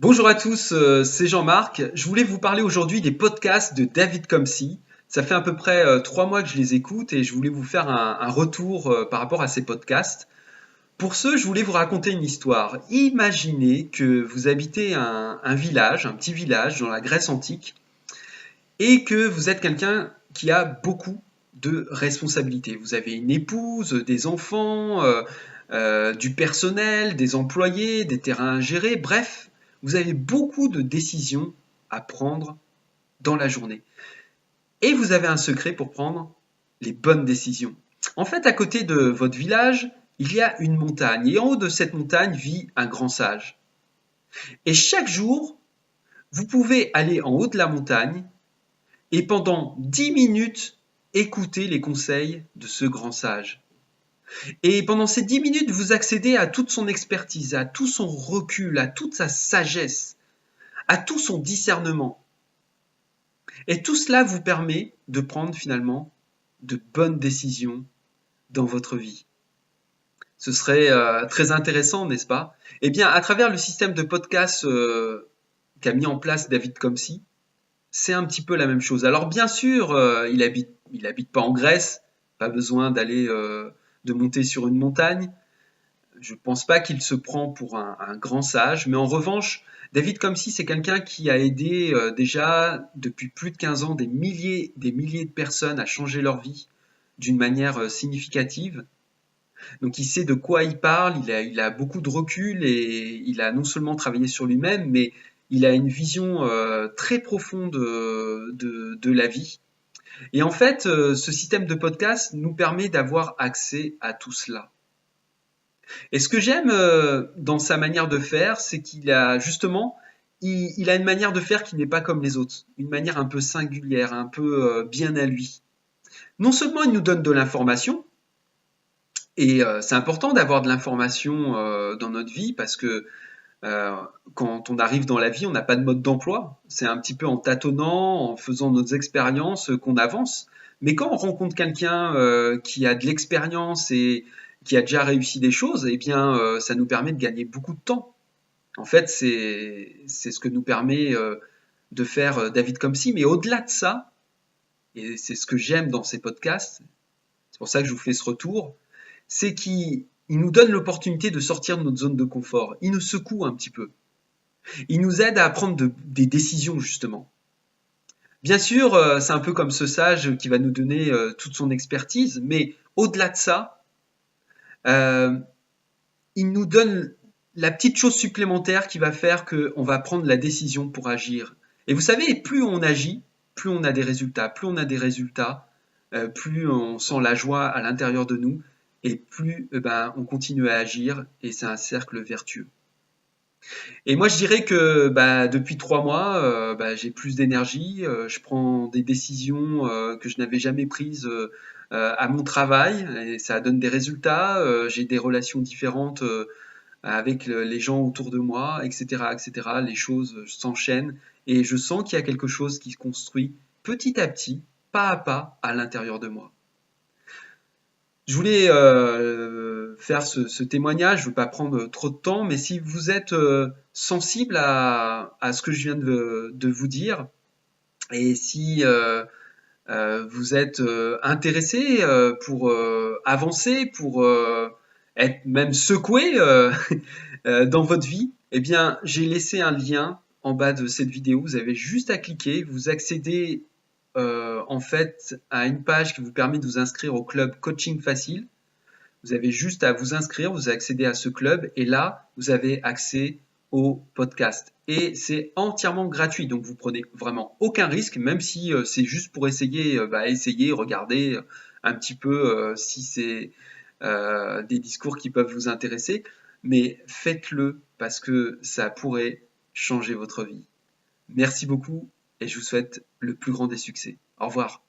Bonjour à tous, c'est Jean-Marc. Je voulais vous parler aujourd'hui des podcasts de David Comcy. Ça fait à peu près 3 mois que je les écoute et je voulais vous faire un retour par rapport à ces podcasts. Pour ce, je voulais vous raconter une histoire. Imaginez que vous habitez un village, un petit village dans la Grèce antique, et que vous êtes quelqu'un qui a beaucoup de responsabilités. Vous avez une épouse, des enfants, du personnel, des employés, des terrains à gérer, bref, vous avez beaucoup de décisions à prendre dans la journée. Et vous avez un secret pour prendre les bonnes décisions. En fait, à côté de votre village, il y a une montagne. Et en haut de cette montagne vit un grand sage. Et chaque jour, vous pouvez aller en haut de la montagne et pendant 10 minutes, écouter les conseils de ce grand sage. Et pendant ces 10 minutes, vous accédez à toute son expertise, à tout son recul, à toute sa sagesse, à tout son discernement. Et tout cela vous permet de prendre finalement de bonnes décisions dans votre vie. Ce serait très intéressant, n'est-ce pas? Eh bien, à travers le système de podcast qu'a mis en place David Comcy, c'est un petit peu la même chose. Alors bien sûr, il habite pas en Grèce, pas besoin de monter sur une montagne. Je pense pas qu'il se prend pour un grand sage, mais en revanche, David Comcy, c'est quelqu'un qui a aidé déjà depuis plus de 15 ans des milliers de personnes à changer leur vie d'une manière significative. Donc il sait de quoi il parle, il a beaucoup de recul et il a non seulement travaillé sur lui-même, mais il a une vision très profonde de la vie. Et en fait, ce système de podcast nous permet d'avoir accès à tout cela. Et ce que j'aime dans sa manière de faire, c'est qu'il a justement, il a une manière de faire qui n'est pas comme les autres, une manière un peu singulière, un peu bien à lui. Non seulement il nous donne de l'information, et c'est important d'avoir de l'information dans notre vie parce que euh, quand on arrive dans la vie, on n'a pas de mode d'emploi. C'est un petit peu en tâtonnant, en faisant nos expériences qu'on avance. Mais quand on rencontre quelqu'un qui a de l'expérience et qui a déjà réussi des choses, eh bien, ça nous permet de gagner beaucoup de temps. En fait, c'est ce que nous permet de faire David Comcy. Mais au-delà de ça, et c'est ce que j'aime dans ces podcasts, c'est pour ça que je vous fais ce retour, c'est qu'il nous donne l'opportunité de sortir de notre zone de confort. Il nous secoue un petit peu. Il nous aide à prendre des décisions, justement. Bien sûr, c'est un peu comme ce sage qui va nous donner toute son expertise, mais au-delà de ça, euh, il nous donne la petite chose supplémentaire qui va faire qu'on va prendre la décision pour agir. Et vous savez, plus on agit, plus on a des résultats. Plus on a des résultats, plus on sent la joie à l'intérieur de nous, et plus on continue à agir, et c'est un cercle vertueux. Et moi, je dirais que depuis 3 mois, j'ai plus d'énergie, je prends des décisions que je n'avais jamais prises à mon travail, et ça donne des résultats. J'ai des relations différentes avec les gens autour de moi, etc., etc. Les choses s'enchaînent et je sens qu'il y a quelque chose qui se construit petit pas à pas, à l'intérieur de moi. Je voulais faire ce témoignage, je ne veux pas prendre trop de temps, mais si vous êtes sensible à ce que je viens de vous dire, et si vous êtes intéressé pour avancer, pour être même secoué dans votre vie, eh bien, j'ai laissé un lien en bas de cette vidéo. Vous avez juste à cliquer, vous accédez en fait à une page qui vous permet de vous inscrire au club Coaching Facile. Vous avez juste à vous inscrire, vous accédez à ce club et là, vous avez accès au podcast. Et c'est entièrement gratuit, donc vous prenez vraiment aucun risque, même si c'est juste pour essayer, regarder un petit peu si c'est des discours qui peuvent vous intéresser. Mais faites-le parce que ça pourrait changer votre vie. Merci beaucoup et je vous souhaite le plus grand des succès. Au revoir.